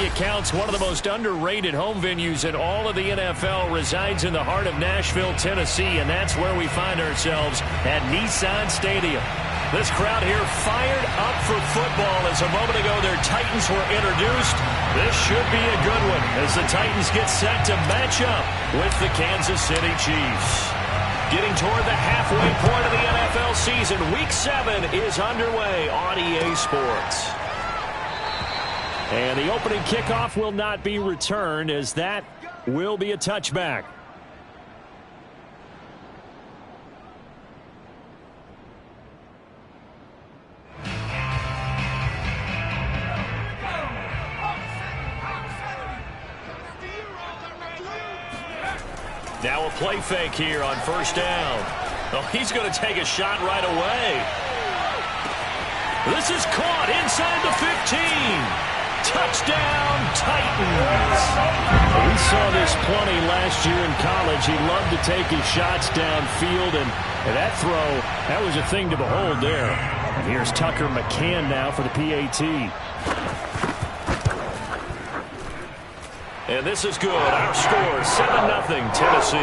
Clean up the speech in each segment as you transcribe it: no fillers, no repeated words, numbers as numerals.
accounts, one of the most underrated home venues in all of the NFL resides in the heart of Nashville, Tennessee, and that's where we find ourselves at Nissan Stadium. This crowd here fired up for football as a moment ago their Titans were introduced. This should be a good one as the Titans get set to match up with the Kansas City Chiefs. Getting toward the halfway point of the NFL season, Week 7 is underway on EA Sports. And the opening kickoff will not be returned as that will be a touchback. Now a play fake here on first down. Oh, he's going to take a shot right away. This is caught inside the 15. Touchdown, Titans. We saw this plenty last year in college. He loved to take his shots downfield, and that throw, that was a thing to behold there. And here's Tucker McCann now for the PAT. And this is good. Our score, 7-0 Tennessee.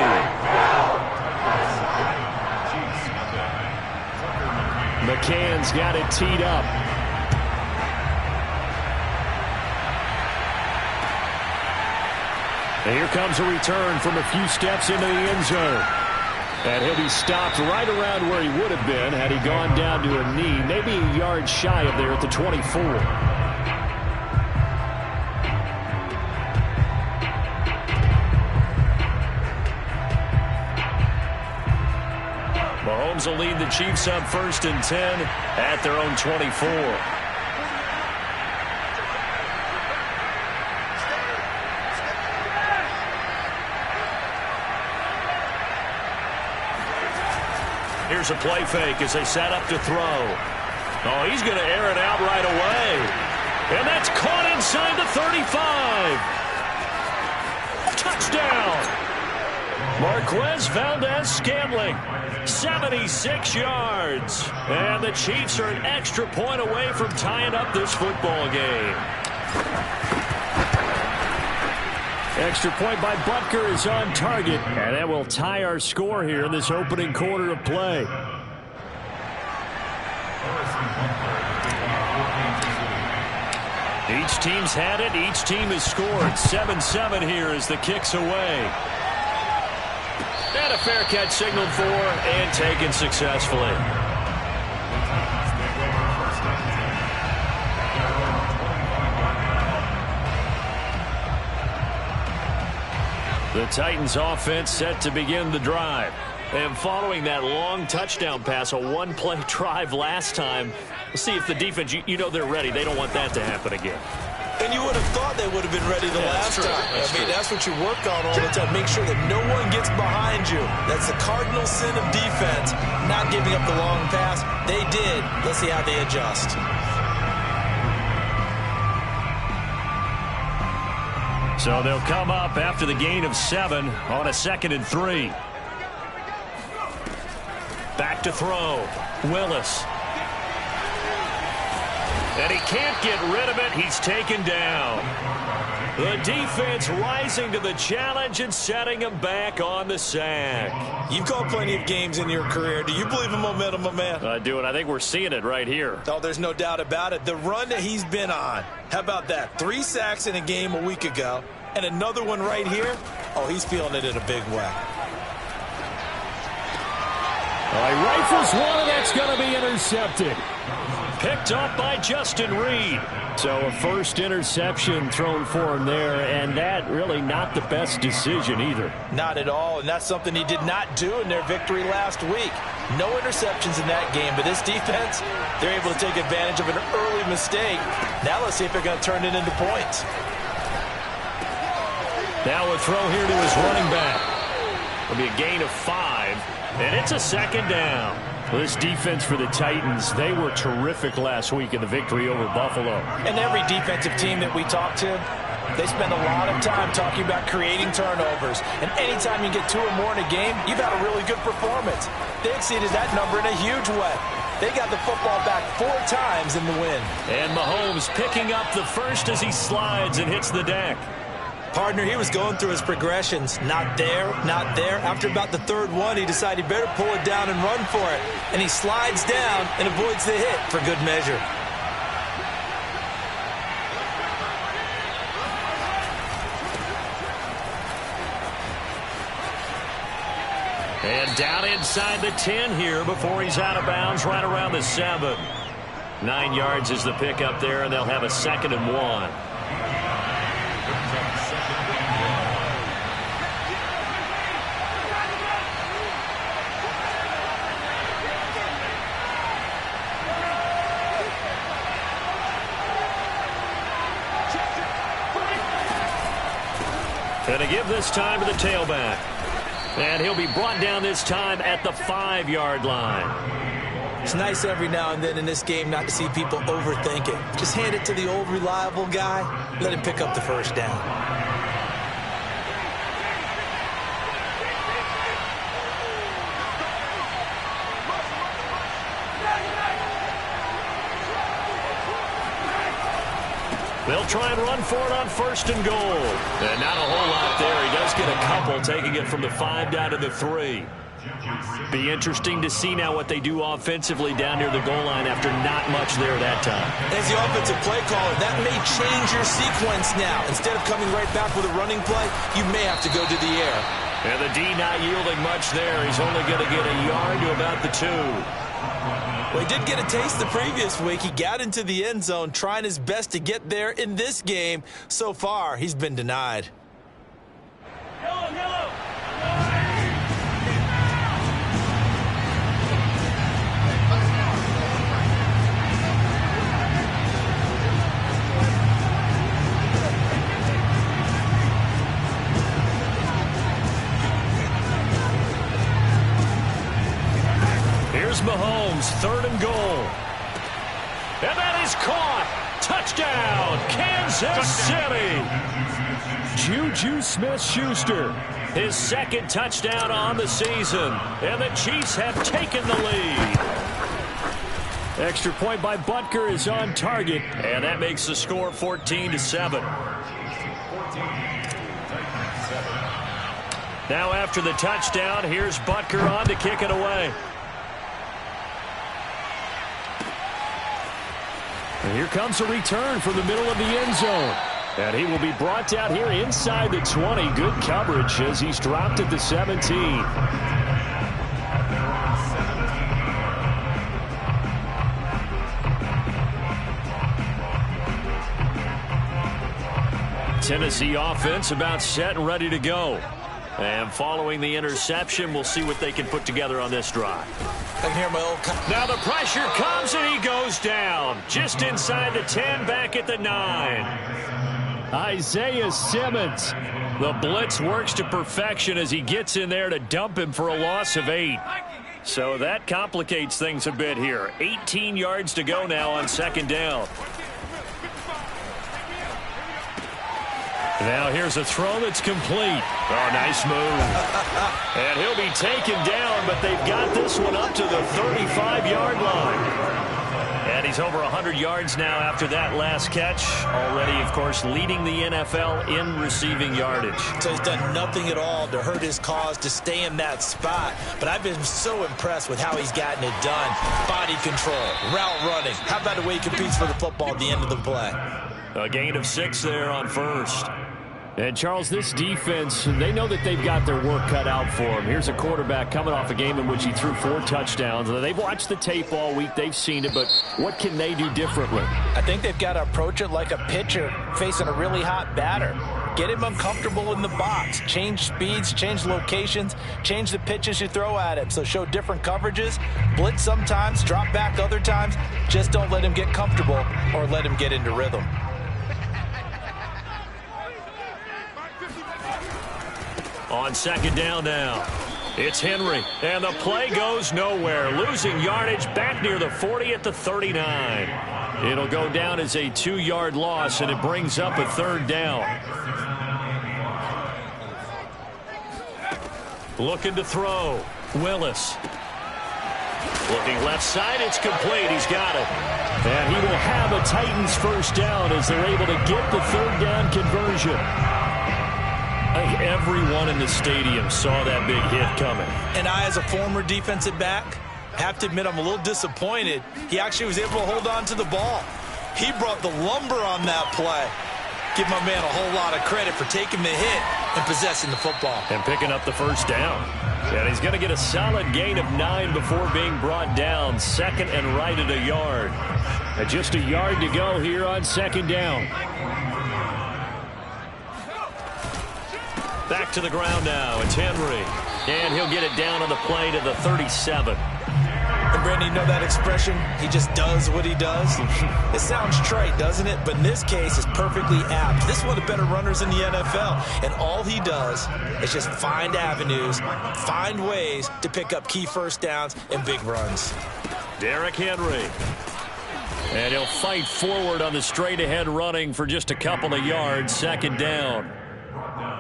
McCann's got it teed up. And here comes a return from a few steps into the end zone. And he'll be stopped right around where he would have been had he gone down to a knee, maybe a yard shy of there at the 24. Mahomes will lead the Chiefs up 1st and 10 at their own 24. Here's a play fake as they set up to throw. Oh, he's going to air it out right away. And that's caught inside the 35. Touchdown. Marquez Valdez-Scantling, 76 yards. And the Chiefs are an extra point away from tying up this football game. Extra point by Butker is on target, and that will tie our score here in this opening quarter of play. Each team's had it. Each team has scored. 7-7 here as the kick's away. And a fair catch signaled for and taken successfully. The Titans offense set to begin the drive. And following that long touchdown pass, a one-play drive last time, we'll see if the defense, you know they're ready. They don't want that to happen again. And you would have thought they would have been ready the last time. That's what you work on all the time. Make sure that no one gets behind you. That's the cardinal sin of defense, not giving up the long pass. They did. Let's see how they adjust. So they'll come up after the gain of 7 on a 2nd and 3. Back to throw. Willis. And he can't get rid of it. He's taken down. The defense rising to the challenge and setting him back on the sack. You've called plenty of games in your career. Do you believe in momentum, my man? I do, and I think we're seeing it right here. Oh, there's no doubt about it. The run that he's been on. How about that? 3 sacks in a game a week ago, and another one right here. Oh, he's feeling it in a big way. He rifles one, and that's going to be intercepted. Picked up by Justin Reed. So a first interception thrown for him there, and that really not the best decision either. Not at all, and that's something he did not do in their victory last week. No interceptions in that game, but this defense, they're able to take advantage of an early mistake. Now let's see if they're going to turn it into points. Now a throw here to his running back. It'll be a gain of 5, and it's a 2nd down. This defense for the Titans, they were terrific last week in the victory over Buffalo. And every defensive team that we talk to, they spend a lot of time talking about creating turnovers. And anytime you get 2 or more in a game, you've had a really good performance. They exceeded that number in a huge way. They got the football back 4 times in the win. And Mahomes picking up the first as he slides and hits the deck. Partner, he was going through his progressions. Not there, not there. After about the 3rd one, he decided he better pull it down and run for it. And he slides down and avoids the hit for good measure. And down inside the 10 here before he's out of bounds, right around the 7. 9 yards is the pick up there, and they'll have a 2nd and 1. Going to give this time to the tailback. And he'll be brought down this time at the 5-yard line. It's nice every now and then in this game not to see people overthink it. Just hand it to the old reliable guy. Let him pick up the first down. They'll try and run for it on 1st and goal. And not a whole lot there. He does get a couple, taking it from the 5 down to the 3. Be interesting to see now what they do offensively down near the goal line after not much there that time. As the offensive play caller, that may change your sequence now. Instead of coming right back with a running play, you may have to go to the air. And the D not yielding much there. He's only going to get a yard to about the 2. Well, he did get a taste the previous week. He got into the end zone trying his best to get there in this game. So far, he's been denied. Yellow. Here's Mahomes, 3rd and goal. And that is caught. Touchdown, Kansas City. Juju Smith-Schuster, his 2nd touchdown on the season. And the Chiefs have taken the lead. Extra point by Butker is on target. And that makes the score 14-7. Now after the touchdown, here's Butker on to kick it away. And here comes a return from the middle of the end zone. And he will be brought down here inside the 20. Good coverage as he's dropped at the 17. Tennessee offense about set and ready to go. And following the interception, we'll see what they can put together on this drive. I can hear my old... Now the pressure comes and he goes down. Just inside the 10, back at the 9. Isaiah Simmons. The blitz works to perfection as he gets in there to dump him for a loss of 8. So that complicates things a bit here. 18 yards to go now on 2nd down. Now here's a throw that's complete. Oh, nice move. And he'll be taken down, but they've got this one up to the 35-yard line. And he's over 100 yards now after that last catch. Already, of course, leading the NFL in receiving yardage. So he's done nothing at all to hurt his cause to stay in that spot. But I've been so impressed with how he's gotten it done. Body control, route running. How about the way he competes for the football at the end of the play? A gain of 6 there on 1st. And, Charles, this defense, they know that they've got their work cut out for them. Here's a quarterback coming off a game in which he threw 4 touchdowns. They've watched the tape all week. They've seen it, but what can they do differently? I think they've got to approach it like a pitcher facing a really hot batter. Get him uncomfortable in the box. Change speeds, change locations, change the pitches you throw at him. So show different coverages, blitz sometimes, drop back other times. Just don't let him get comfortable or let him get into rhythm. On 2nd down now, it's Henry, and the play goes nowhere. Losing yardage back near the 40 at the 39. It'll go down as a 2-yard loss, and it brings up a 3rd down. Looking to throw. Willis. Looking left side, it's complete. He's got it. And he will have a Titans first down as they're able to get the third down conversion. I think everyone in the stadium saw that big hit coming. And I, as a former defensive back, have to admit I'm a little disappointed. He actually was able to hold on to the ball. He brought the lumber on that play. Give my man a whole lot of credit for taking the hit and possessing the football. And picking up the first down. And he's going to get a solid gain of 9 before being brought down. Second and right at a yard. And just a yard to go here on second down. Back to the ground now. It's Henry. And he'll get it down on the play to the 37. And Brandon, you know that expression? He just does what he does. It sounds trite, doesn't it? But in this case, it's perfectly apt. This is one of the better runners in the NFL. And all he does is just find avenues, find ways to pick up key first downs and big runs. Derrick Henry. And he'll fight forward on the straight-ahead running for just a couple of yards. Second down.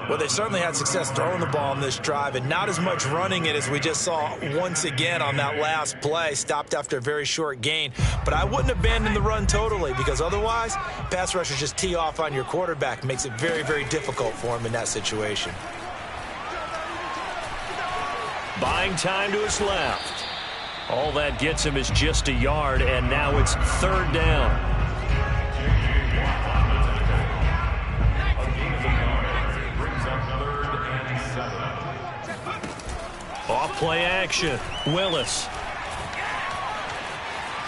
Well, they certainly had success throwing the ball on this drive and not as much running it as we just saw once again on that last play. Stopped after a very short gain. But I wouldn't abandon the run totally because otherwise, pass rushers just tee off on your quarterback. Makes it very, very difficult for him in that situation. Buying time to his left. All that gets him is just a yard, and now it's third down. Off play action. Willis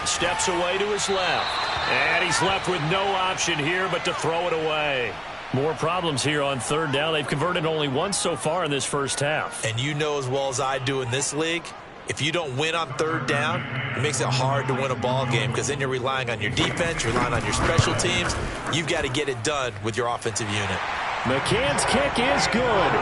steps away to his left. And he's left with no option here but to throw it away. More problems here on third down. They've converted only once so far in this first half. And you know as well as I do in this league, if you don't win on third down, it makes it hard to win a ball game because then you're relying on your defense, you're relying on your special teams. You've got to get it done with your offensive unit. McCann's kick is good.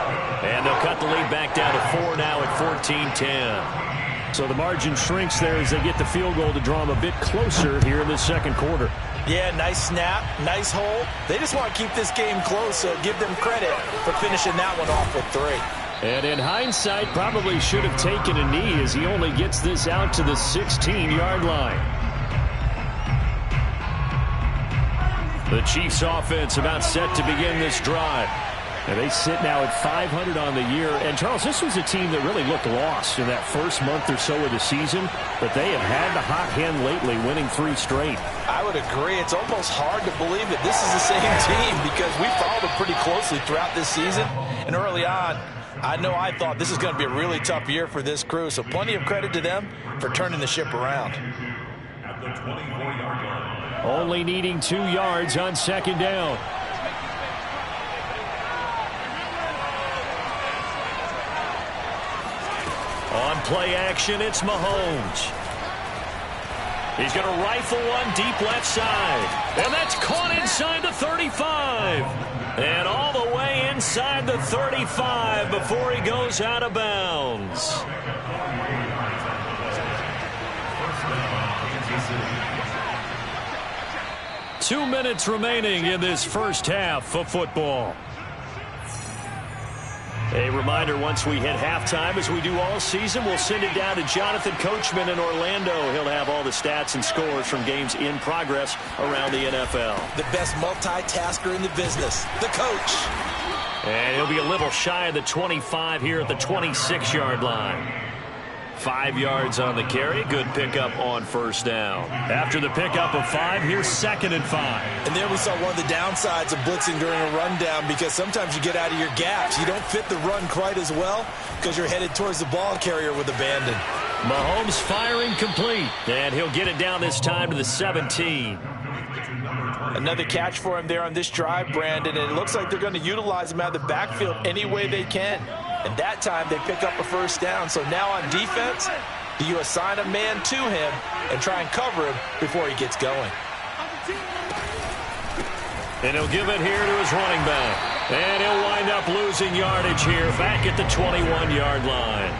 And they'll cut the lead back down to 4 now at 14-10. So the margin shrinks there as they get the field goal to draw them a bit closer here in the second quarter. Yeah, nice snap, nice hold. They just want to keep this game close, so give them credit for finishing that one off with 3. And in hindsight, probably should have taken a knee as he only gets this out to the 16-yard line. The Chiefs offense about set to begin this drive. And they sit now at 500 on the year. And, Charles, this was a team that really looked lost in that first month or so of the season. But they have had the hot hand lately, winning 3 straight. I would agree. It's almost hard to believe that this is the same team because we followed them pretty closely throughout this season. And early on, I thought this is going to be a really tough year for this crew. So plenty of credit to them for turning the ship around. At the 24-yard line. Only needing 2 yards on second down. On play action, it's Mahomes. He's going to rifle one deep left side. And that's caught inside the 35. And all the way inside the 35 before he goes out of bounds. Two minutes remaining in this first half of football. A reminder, once we hit halftime, as we do all season, we'll send it down to Jonathan Coachman in Orlando. He'll have all the stats and scores from games in progress around the NFL. The best multitasker in the business, the coach. And he'll be a little shy of the 25 here at the 26-yard line. 5 yards on the carry. Good pickup on first down. After the pickup of 5, here's 2nd and 5. And there we saw one of the downsides of blitzing during a rundown because sometimes you get out of your gaps. You don't fit the run quite as well because you're headed towards the ball carrier with abandon. Mahomes firing complete. And he'll get it down this time to the 17. Another catch for him there on this drive, Brandon. And it looks like they're going to utilize him out of the backfield any way they can. And that time they pick up a first down. So now on defense, do you assign a man to him and try and cover him before he gets going? And he'll give it here to his running back. And he'll wind up losing yardage here back at the 21-yard line.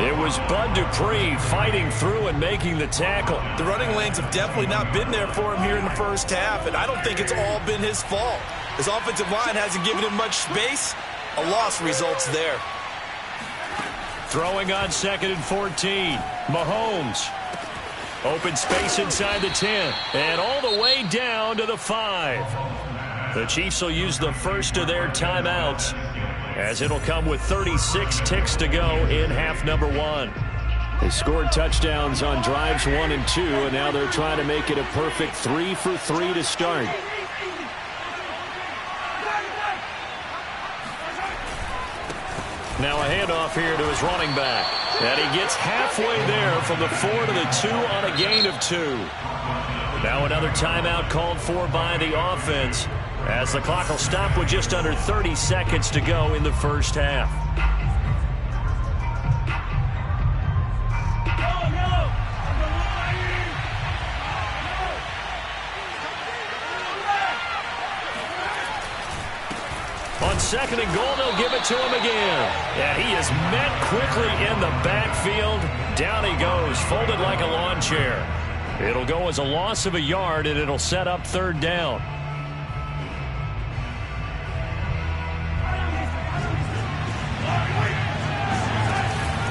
It was Bud Dupree fighting through and making the tackle. The running lanes have definitely not been there for him here in the first half, and I don't think it's all been his fault. His offensive line hasn't given him much space. A loss results there. Throwing on 2nd and 14. Mahomes. Open space inside the 10. And all the way down to the 5. The Chiefs will use the first of their timeouts, as it'll come with 36 ticks to go in half number 1. They scored touchdowns on drives 1 and 2, and now they're trying to make it a perfect 3 for 3 to start. Now a handoff here to his running back. And he gets halfway there from the 4 to the 2 on a gain of 2. Now another timeout called for by the offense, as the clock will stop with just under 30 seconds to go in the first half. On 2nd and goal, they'll give it to him again. Yeah, he is met quickly in the backfield. Down he goes, folded like a lawn chair. It'll go as a loss of a yard, and it'll set up 3rd down.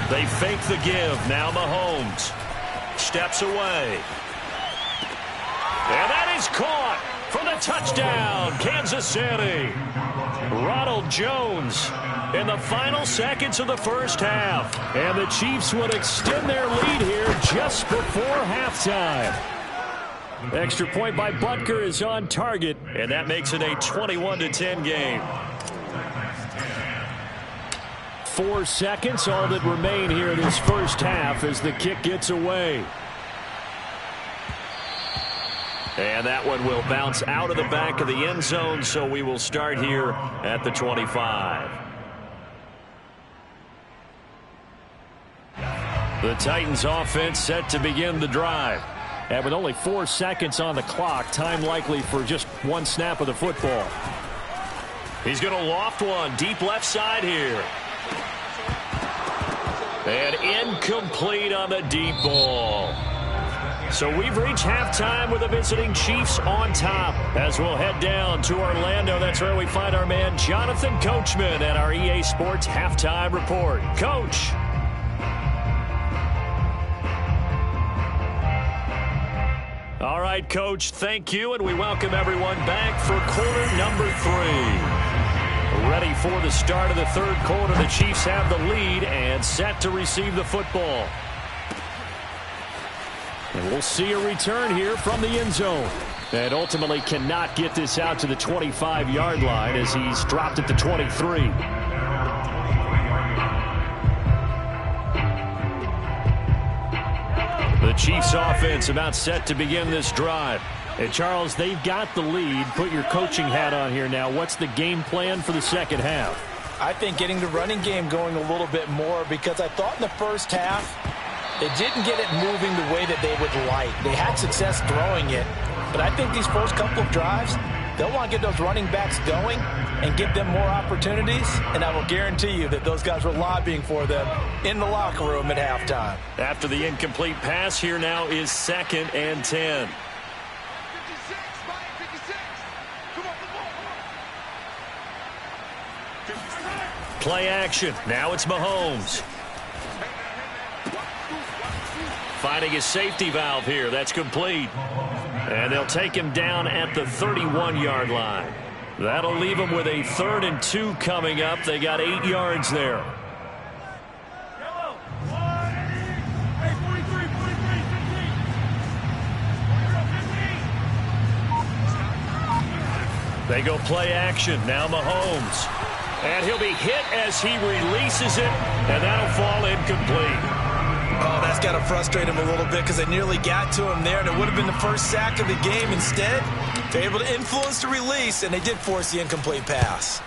They fake the give. Now Mahomes steps away. And that is caught for the touchdown, Kansas City. Ronald Jones in the final seconds of the first half. And the Chiefs would extend their lead here just before halftime. Extra point by Butker is on target, and that makes it a 21-10 game. 4 seconds, all that remain here this first half as the kick gets away. And that one will bounce out of the back of the end zone, so we will start here at the 25. The Titans offense set to begin the drive. And with only 4 seconds on the clock, time likely for just 1 snap of the football. He's going to loft one deep left side here. And incomplete on the deep ball. So we've reached halftime with the visiting Chiefs on top. As we'll head down to Orlando, that's where we find our man Jonathan Coachman at our EA Sports Halftime Report. Coach. All right, Coach, thank you, and we welcome everyone back for quarter number 3. Ready for the start of the 3rd quarter. The Chiefs have the lead and set to receive the football. And we'll see a return here from the end zone. And ultimately cannot get this out to the 25-yard line as he's dropped at the 23. The Chiefs offense about set to begin this drive. And Charles, they've got the lead. Put your coaching hat on here now. What's the game plan for the second half? I think getting the running game going a little bit more, because I thought in the first half they didn't get it moving the way that they would like. They had success throwing it, but I think these first couple of drives, they'll want to get those running backs going and give them more opportunities, and I will guarantee you that those guys were lobbying for them in the locker room at halftime. After the incomplete pass, here now is 2nd and 10. Play action. Now it's Mahomes. Finding his safety valve here. That's complete. And they'll take him down at the 31-yard line. That'll leave him with a 3rd and 2 coming up. They got 8 yards there. They go play action. Now Mahomes. And he'll be hit as he releases it, and that'll fall incomplete. Oh, that's got to frustrate him a little bit, because they nearly got to him there, and it would have been the first sack of the game. Instead, they're able to influence the release, and they did force the incomplete pass.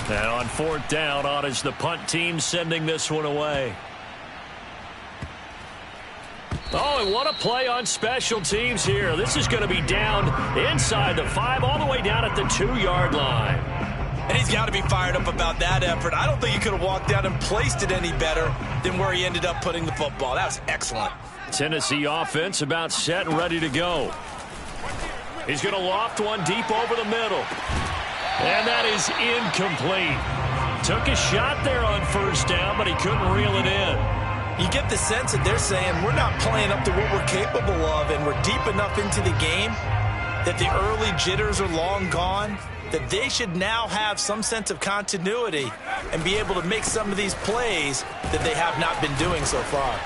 And on 4th down, on is the punt team sending this one away. Oh, and what a play on special teams here. This is going to be down inside the 5, all the way down at the 2-yard line. And he's got to be fired up about that effort. I don't think he could have walked down and placed it any better than where he ended up putting the football. That was excellent. Tennessee offense about set and ready to go. He's going to loft one deep over the middle. And that is incomplete. Took a shot there on first down, but he couldn't reel it in. You get the sense that they're saying we're not playing up to what we're capable of, and we're deep enough into the game that the early jitters are long gone, that they should now have some sense of continuity and be able to make some of these plays that they have not been doing so far.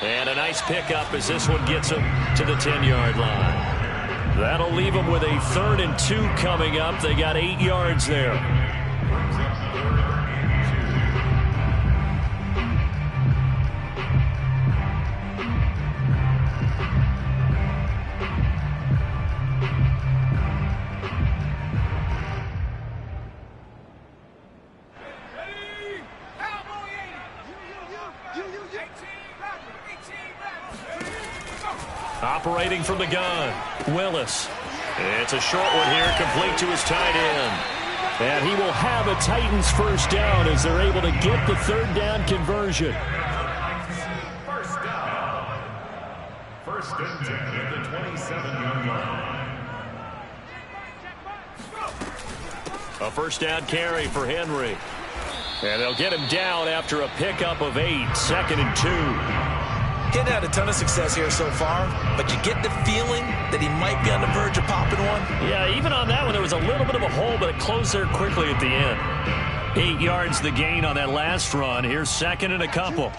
And a nice pickup as this one gets them to the 10-yard line. That'll leave them with a 3rd and 2 coming up. They got 8 yards there. Operating from the gun, Willis. It's a short one here, complete to his tight end. And he will have a Titans first down as they're able to get the 3rd down conversion. First and 10 at the 27-yard line. A first down carry for Henry. And they'll get him down after a pickup of 8, 2nd and 2. Getting had a ton of success here so far, but you get the feeling that he might be on the verge of popping one. Yeah, even on that one, there was a little bit of a hole, but it closed there quickly at the end. 8 yards the gain on that last run. Here's 2nd and a couple.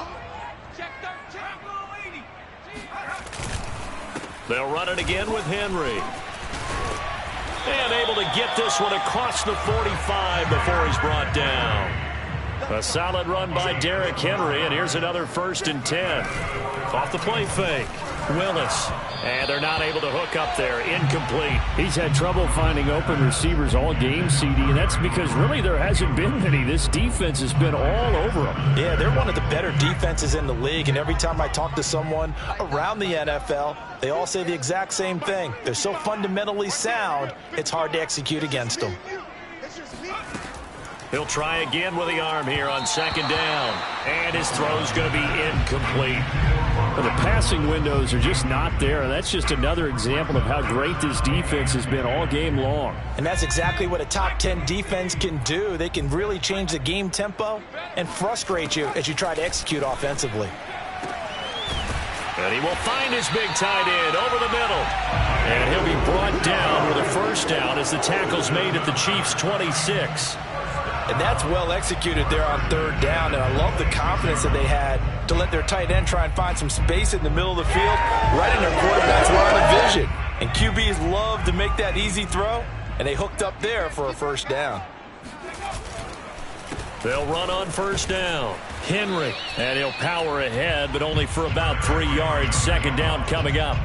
They'll run it again with Henry. And able to get this one across the 45 before he's brought down. A solid run by Derrick Henry, and here's another 1st and 10. Off the play fake, Willis. And they're not able to hook up there. Incomplete. He's had trouble finding open receivers all game, CD, and that's because really there hasn't been many. This defense has been all over them. Yeah, they're one of the better defenses in the league, and every time I talk to someone around the NFL, they all say the exact same thing. They're so fundamentally sound, it's hard to execute against them. He'll try again with the arm here on 2nd down. And his throw's going to be incomplete. But the passing windows are just not there, and that's just another example of how great this defense has been all game long. And that's exactly what a top 10 defense can do. They can really change the game tempo and frustrate you as you try to execute offensively. And he will find his big tight end over the middle. And he'll be brought down with a first down as the tackle's made at the Chiefs' 26. And that's well executed there on 3rd down. And I love the confidence that they had to let their tight end try and find some space in the middle of the field, right in their quarterback's line of vision. And QBs love to make that easy throw, and they hooked up there for a first down. They'll run on first down. Henry, and he'll power ahead, but only for about 3 yards. 2nd down coming up.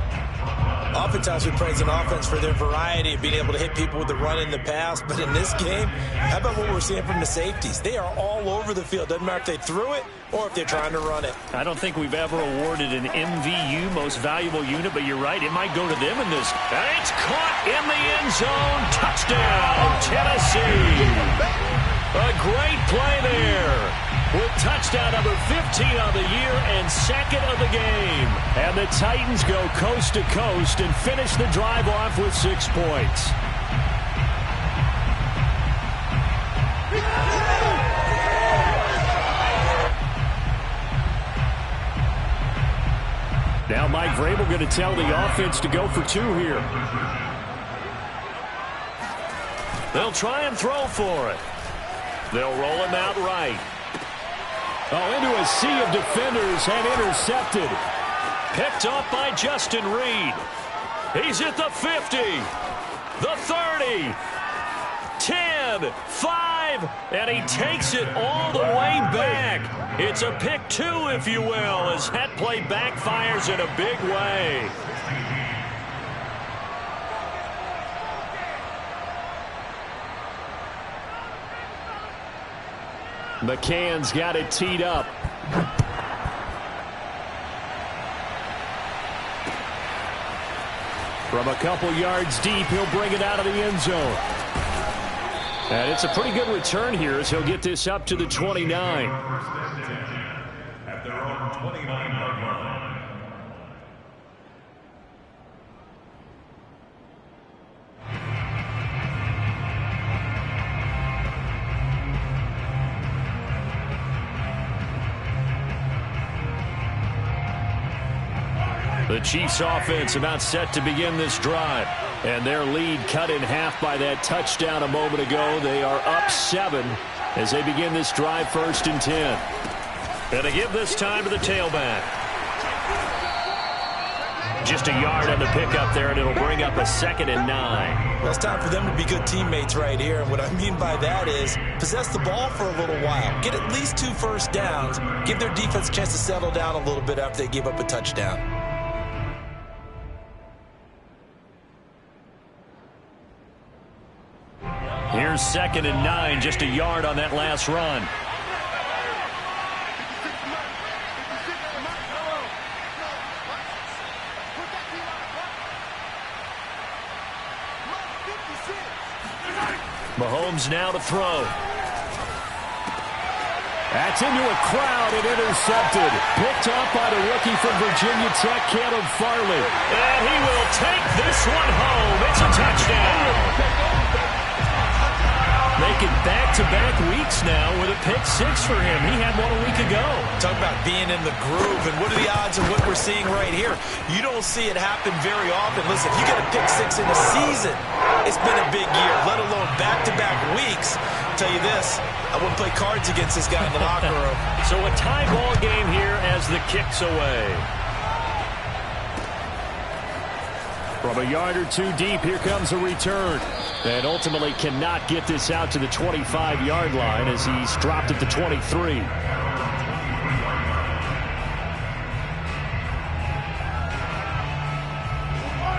Oftentimes we praise an offense for their variety of being able to hit people with the run and the pass. But in this game, how about what we're seeing from the safeties? They are all over the field. Doesn't matter if they threw it or if they're trying to run it. I don't think we've ever awarded an MVU, most valuable unit, but you're right. It might go to them in this. And it's caught in the end zone. Touchdown, Tennessee. A great play there. With touchdown number 15 of the year and 2nd of the game. And the Titans go coast to coast and finish the drive off with 6 points. Now Mike Vrabel going to tell the offense to go for 2 here. They'll try and throw for it. They'll roll him out right. Oh, into a sea of defenders and intercepted. Picked off by Justin Reed. He's at the 50, the 30, 10, 5, and he takes it all the way back. It's a pick 2, if you will, as that play backfires in a big way. McCann's got it teed up. From a couple yards deep, he'll bring it out of the end zone. And it's a pretty good return here as he'll get this up to the 29. At their own 29-yard line. The Chiefs offense about set to begin this drive. And their lead cut in half by that touchdown a moment ago. They are up 7 as they begin this drive, 1st and 10. And they give this time to the tailback. Just a yard on the pickup there, and it'll bring up a 2nd and 9. Well, it's time for them to be good teammates right here. And what I mean by that is possess the ball for a little while. Get at least 2 first downs. Give their defense a chance to settle down a little bit after they give up a touchdown. Here's 2nd and 9, just a yard on that last run. Mahomes now to throw. That's into a crowd and intercepted. Picked off by the rookie from Virginia Tech, Caleb Farley. And he will take this one home. It's a touchdown. Making back-to-back weeks now with a pick 6 for him. He had one a week ago. Talk about being in the groove, and what are the odds of what we're seeing right here? You don't see it happen very often. Listen, if you get a pick 6 in a season, it's been a big year, let alone back-to-back weeks. I'll tell you this, I wouldn't play cards against this guy in the locker room. So a tie ball game here as the kick's away. From a yard or 2 deep, here comes a return. And ultimately cannot get this out to the 25-yard line as he's dropped at the 23.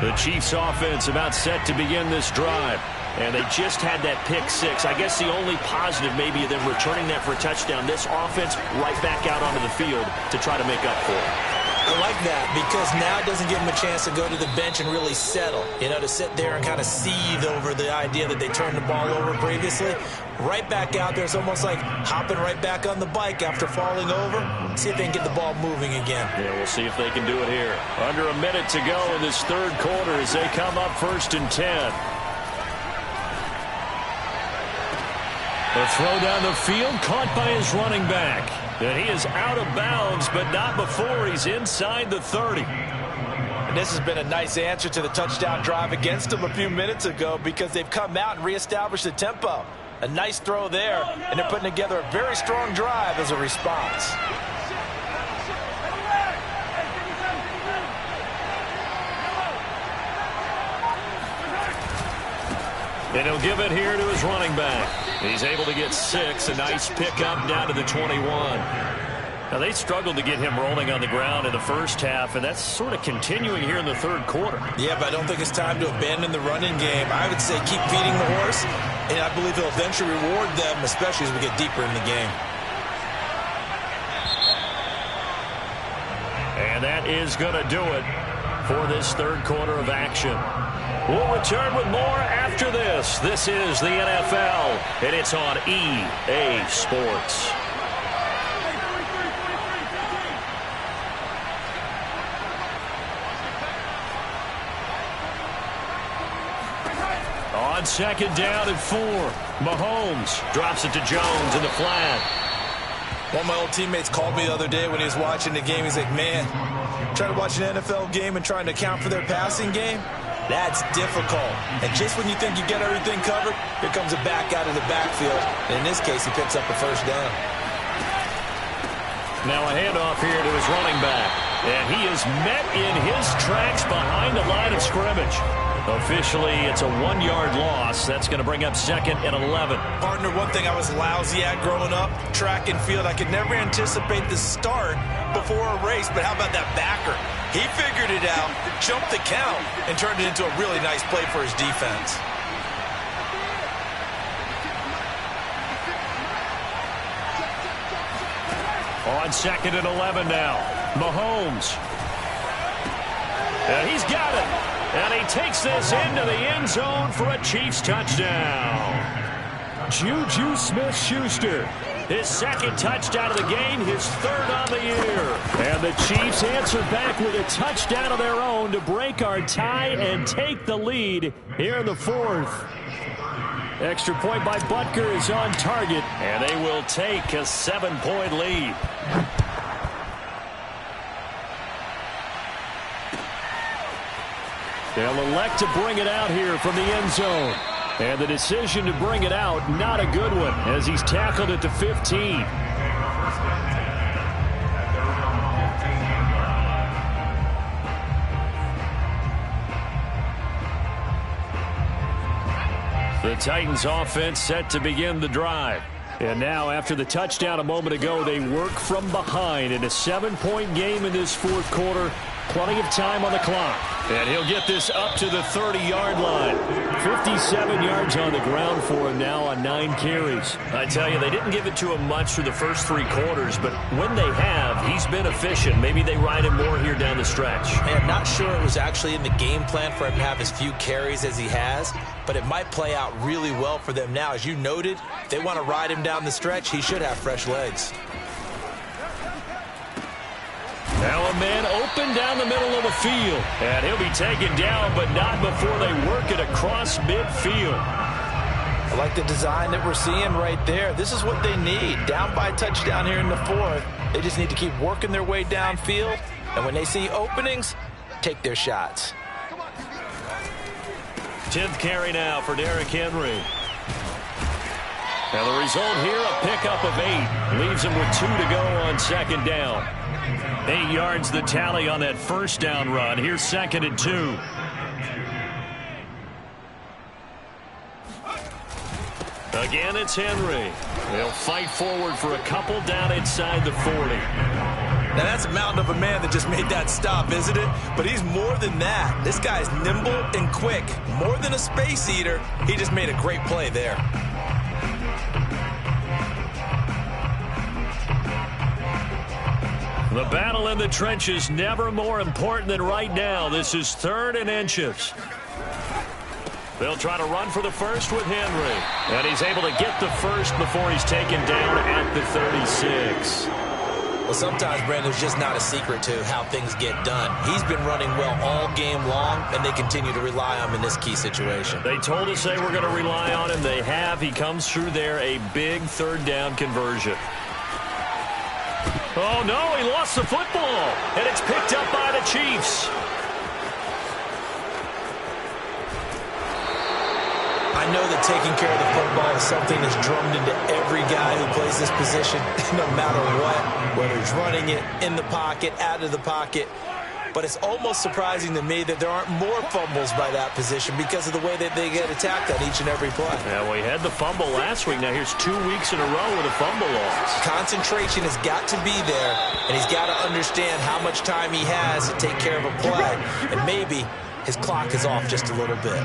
The Chiefs offense about set to begin this drive. And they just had that pick 6. I guess the only positive maybe of them returning that for a touchdown. This offense right back out onto the field to try to make up for it. I like that because now it doesn't give them a chance to go to the bench and really settle. You know, to sit there and kind of seethe over the idea that they turned the ball over previously. Right back out there. It's almost like hopping right back on the bike after falling over. See if they can get the ball moving again. Yeah, we'll see if they can do it here. Under a minute to go in this 3rd quarter as they come up 1st and 10. The throw down the field caught by his running back. And he is out of bounds, but not before he's inside the 30. And this has been a nice answer to the touchdown drive against them a few minutes ago because they've come out and reestablished the tempo. A nice throw there, and they're putting together a very strong drive as a response. And he'll give it here to his running back. He's able to get 6. A nice pickup down to the 21. Now, they struggled to get him rolling on the ground in the first half, and that's sort of continuing here in the 3rd quarter. Yeah, but I don't think it's time to abandon the running game. I would say keep feeding the horse, and I believe he'll eventually reward them, especially as we get deeper in the game. And that is going to do it for this 3rd quarter of action. We'll return with more after this. This is the NFL, and it's on EA Sports. On 2nd down and 4, Mahomes drops it to Jones in the flat. One of my old teammates called me the other day when he was watching the game. He's like, man, trying to watch an NFL game and trying to account for their passing game? That's difficult. And just when you think you get everything covered, here comes a back out of the backfield. And in this case, he picks up a 1st down. Now a handoff here to his running back. And he is met in his tracks behind the line of scrimmage. Officially, it's a 1-yard loss. That's going to bring up 2nd and 11. Partner, one thing I was lousy at growing up, track and field. I could never anticipate the start before a race, but how about that backer? He figured it out, jumped the count, and turned it into a really nice play for his defense. On 2nd and 11 now, Mahomes. And he's got it. And he takes this into the end zone for a Chiefs touchdown. Juju Smith-Schuster, his 2nd touchdown of the game, his 3rd on the year. And the Chiefs answer back with a touchdown of their own to break our tie and take the lead here in the 4th. Extra point by Butker is on target, and they will take a 7-point lead. They'll elect to bring it out here from the end zone. And the decision to bring it out, not a good one, as he's tackled at the 15. The Titans offense set to begin the drive. And now, after the touchdown a moment ago, they work from behind in a 7-point game in this fourth quarter. Plenty of time on the clock. And he'll get this up to the 30-yard line. 57 yards on the ground for him now on 9 carries. I tell you, they didn't give it to him much through the first 3 quarters, but when they have, he's been efficient. Maybe they ride him more here down the stretch. I'm not sure it was actually in the game plan for him to have as few carries as he has, but it might play out really well for them now. As you noted, if they want to ride him down the stretch, he should have fresh legs. Now a man open down the middle of the field. And he'll be taken down, but not before they work it across midfield. I like the design that we're seeing right there. This is what they need. Down by a touchdown here in the fourth. They just need to keep working their way downfield. And when they see openings, take their shots. 10th carry now for Derrick Henry. Now the result here, a pickup of 8. Leaves him with 2 to go on second down. 8 yards the tally on that first down run. Here's 2nd and 2. Again, it's Henry. They'll fight forward for a couple down inside the 40. Now that's a mountain of a man that just made that stop, isn't it? But he's more than that. This guy's nimble and quick. More than a space eater. He just made a great play there. The battle in the trenches never more important than right now. This is 3rd and inches. They'll try to run for the first with Henry. And he's able to get the first before he's taken down at the 36. Well, sometimes, Brandon, there's just not a secret to how things get done. He's been running well all game long, and they continue to rely on him in this key situation. They told us they were going to rely on him. They have. He comes through there, a big 3rd down conversion. Oh, no, he lost the football, and it's picked up by the Chiefs. I know that taking care of the football is something that's drummed into every guy who plays this position, no matter what, whether he's running it, in the pocket, out of the pocket. But it's almost surprising to me that there aren't more fumbles by that position because of the way that they get attacked on each and every play. Yeah, we had the fumble last week. Now here's 2 weeks in a row with a fumble loss. Concentration has got to be there, and he's got to understand how much time he has to take care of a play. And maybe his clock is off just a little bit.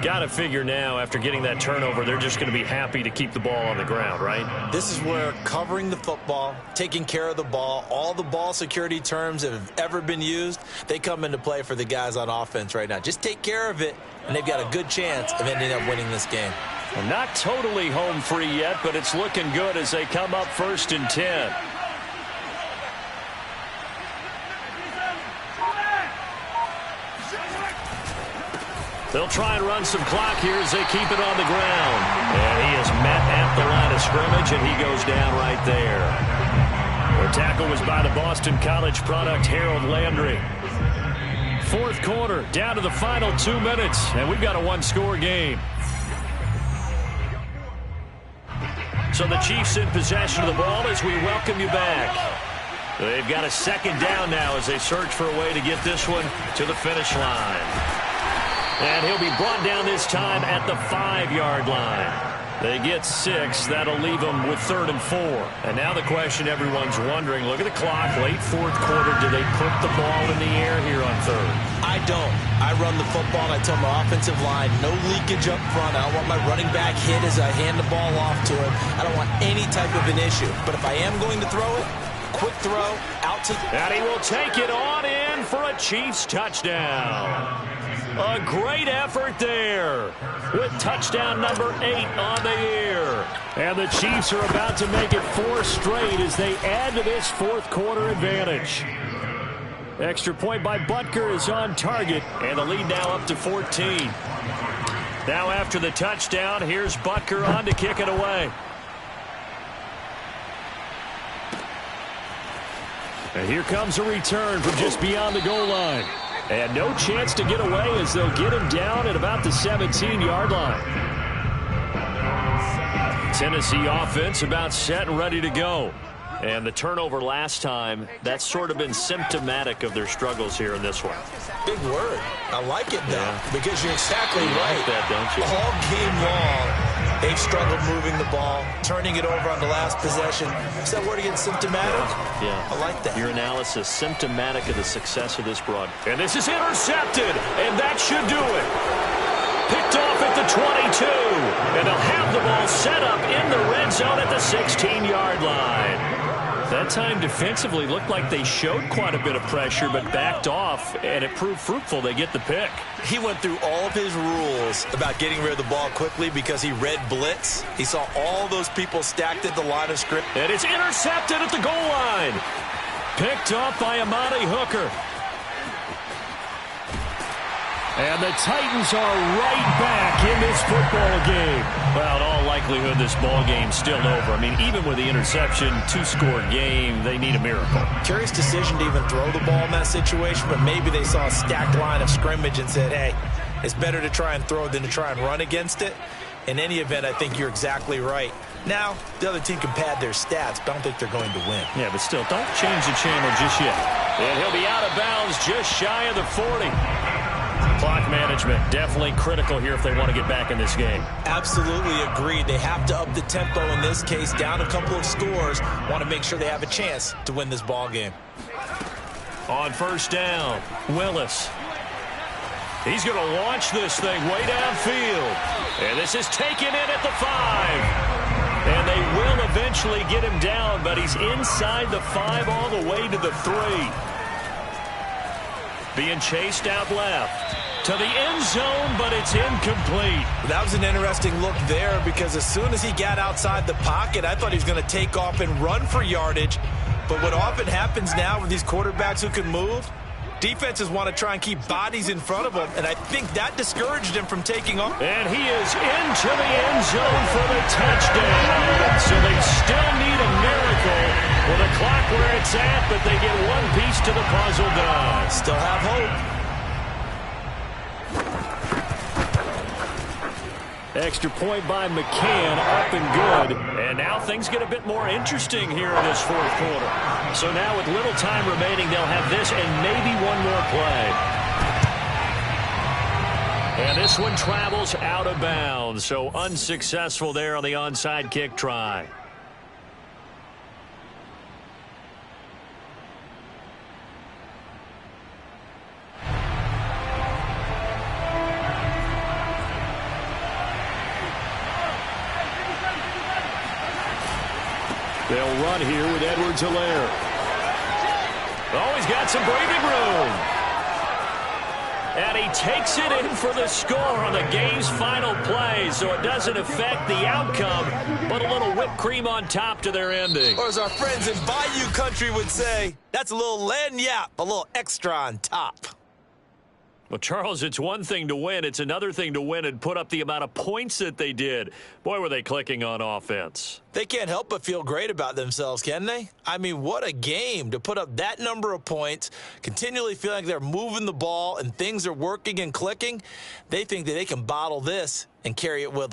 Got to figure now, after getting that turnover, they're just going to be happy to keep the ball on the ground, right? This is where covering the football, taking care of the ball, all the ball security terms that have ever been used, they come into play for the guys on offense right now. Just take care of it, and they've got a good chance of ending up winning this game. Well, not totally home free yet, but it's looking good as they come up 1st and 10. They'll try and run some clock here as they keep it on the ground. And he is met at the line of scrimmage, and he goes down right there. The tackle was by the Boston College product, Harold Landry. 4th quarter, down to the final 2 minutes, and we've got a 1-score game. So the Chiefs in possession of the ball as we welcome you back. They've got a 2nd down now as they search for a way to get this one to the finish line. And he'll be brought down this time at the 5-yard line. They get 6. That'll leave them with 3rd and 4. And now the question everyone's wondering, look at the clock, late 4th quarter. Do they put the ball in the air here on 3rd? I don't. I run the football, and I tell my offensive line, no leakage up front. I don't want my running back hit as I hand the ball off to him. I don't want any type of an issue. But if I am going to throw it, quick throw, out to... And he will take it on in for a Chiefs touchdown. A great effort there with touchdown number 8 on the year. And the Chiefs are about to make it 4 straight as they add to this 4th quarter advantage. Extra point by Butker is on target, and the lead now up to 14. Now after the touchdown, here's Butker on to kick it away. And here comes a return from just beyond the goal line. And no chance to get away as they'll get him down at about the 17-yard line. Tennessee offense about set and ready to go. And the turnover last time, that's sort of been symptomatic of their struggles here in this one. Big word. I like it, though, because you're exactly you right. like that, don't you? All game long, they've struggled moving the ball, turning it over on the last possession. Is that word again, symptomatic? Yeah. I like that. Your analysis, symptomatic of the success of this broadcast. And this is intercepted, and that should do it. Picked off at the 22, and they'll have the ball set up in the red zone at the 16-yard line. That time defensively looked like they showed quite a bit of pressure but backed off, and it proved fruitful. They get the pick. He went through all of his rules about getting rid of the ball quickly because he read blitz. He saw all those people stacked at the line of scrimmage. And it's intercepted at the goal line. Picked off by Amani Hooker. And the Titans are right back in this football game. Well, in all likelihood, this ball game's still over. I mean, even with the interception, two-score game, they need a miracle. Curious decision to even throw the ball in that situation, but maybe they saw a stacked line of scrimmage and said, hey, it's better to try and throw than to try and run against it. In any event, I think you're exactly right. Now, the other team can pad their stats, but I don't think they're going to win. Yeah, but still, don't change the channel just yet. And he'll be out of bounds just shy of the 40. Clock management definitely critical here if they want to get back in this game. Absolutely agreed. They have to up the tempo in this case, down a couple of scores. Want to make sure they have a chance to win this ball game. On first down, Willis. He's going to launch this thing way downfield. And this is taken in at the 5. And they will eventually get him down, but he's inside the 5 all the way to the 3. Being chased out left to the end zone, but it's incomplete. That was an interesting look there because as soon as he got outside the pocket, I thought he was going to take off and run for yardage. But what often happens now with these quarterbacks who can move, defenses want to try and keep bodies in front of them, and I think that discouraged him from taking off. And he is into the end zone for the touchdown. So they still need a miracle with the clock where it's at, but they get one piece to the puzzle done. Still have hope. Extra point by McCann, up and good. And now things get a bit more interesting here in this fourth quarter. So now with little time remaining, they'll have this and maybe one more play. And this one travels out of bounds. So unsuccessful there on the onside kick try. They'll run here with Edwards-Helaire. Oh, he's got some breathing room. And he takes it in for the score on the game's final play, so it doesn't affect the outcome, but a little whipped cream on top to their ending. Or as our friends in Bayou Country would say, that's a little lagniappe, a little extra on top. Well, Charles, it's one thing to win. It's another thing to win and put up the amount of points that they did. Boy, were they clicking on offense. They can't help but feel great about themselves, can they? I mean, what a game to put up that number of points, continually feeling like they're moving the ball and things are working and clicking. They think that they can bottle this and carry it with them.